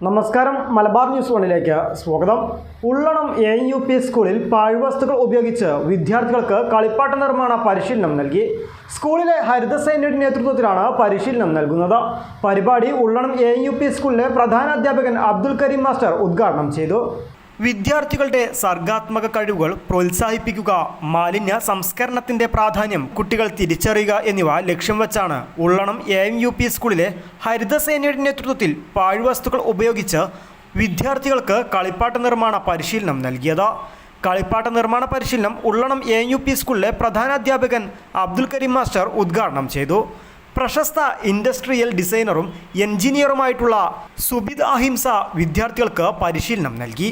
നമസ്കാരം, മലബാർ ന്യൂസ് വണ്ണിലേക്ക് സ്വാഗതം. ഉള്ളണം AUP സ്കൂളിൽ പാഴ്വസ്തുക്കൾ ഉപയോഗിച്ച് വിദ്യാർത്ഥികൾക്ക് കളിപ്പാട്ട നിർമ്മാണ പരിശീലനം നൽകി. സ്കൂളിലെ ഹരിതസേനയുടെ നേതൃത്വത്തിലാണ് പരിശീലനം നൽകുന്നത്. പരിപാടി ഉള്ളണം AUP സ്കൂളിലെ പ്രധാനാധ്യാപകൻ അബ്ദുൽ കരീം മാസ്റ്റർ ഉദ്ഘാടനം ചെയ്തു. വിദ്യാർത്ഥികളുടെ സർഗാത്മക കഴിവുകൾ പ്രോത്സാഹിപ്പിക്കുക, മാലിന്യ സംസ്കരണത്തിൻ്റെ പ്രാധാന്യം കുട്ടികൾ തിരിച്ചറിയുക എന്നിവ ലക്ഷ്യം വെച്ചാണ് ഉള്ളണം AUP സ്കൂളിലെ ഹരിതസേനയുടെ നേതൃത്വത്തിൽ പാഴ്വസ്തുക്കൾ ഉപയോഗിച്ച് വിദ്യാർത്ഥികൾക്ക് കളിപ്പാട്ട നിർമ്മാണ പരിശീലനം നൽകിയത്. കളിപ്പാട്ട നിർമ്മാണ പരിശീലനം ഉള്ളണം AUP സ്കൂളിലെ പ്രധാനാധ്യാപകൻ അബ്ദുൽ കരീം മാസ്റ്റർ ഉദ്ഘാടനം ചെയ്തു. പ്രശസ്ത ഇൻഡസ്ട്രിയൽ ഡിസൈനറും എഞ്ചിനീയറുമായിട്ടുള്ള സുബിദ് അഹിംസ വിദ്യാർത്ഥികൾക്ക് പരിശീലനം നൽകി.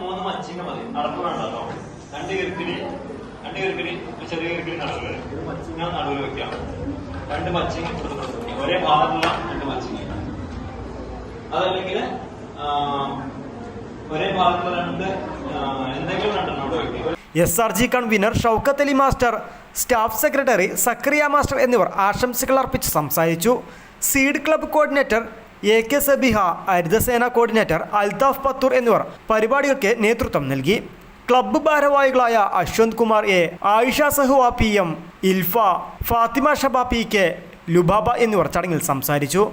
മൂന്ന് മച്ചിങ്ങ മതി, നടപ്പ് വേണ്ടല്ലോ. രണ്ട് കിരിക്കിടി ചെറിയ കിരിക്കിടി നടുവ്, മച്ചിങ്ങ നടുവിൽ വെക്കാം. രണ്ട് മച്ചിങ്ങ ഒരേ ഭാഗത്തുള്ള രണ്ട് മച്ചിങ്ങ, അതല്ലെങ്കിൽ ഒരേ ഭാഗത്തുള്ള രണ്ട് എന്തെങ്കിലും രണ്ടെണ്ണം അവിടെ വെക്കാം. SRG convener Shoukath Ali master, staff secretary Zakariya master എന്നിവർ ആശംസകൾ അർപ്പിച്ച് സംസാരിച്ചു. Seed club coordinator AK Sabiha, Harithasena coordinator Althaf Pathur എന്നിവർ പരിപാടികൾക്ക് നേതൃത്വം നൽകി. ക്ലബ്ബ് ഭാരവാഹികളായ Ashwanth Kumar A, Ayisha സഹുവ PM, ഇൽഫ, Fathima Shaba PK, Lubaba എന്നിവർ ചടങ്ങിൽ സംസാരിച്ചു.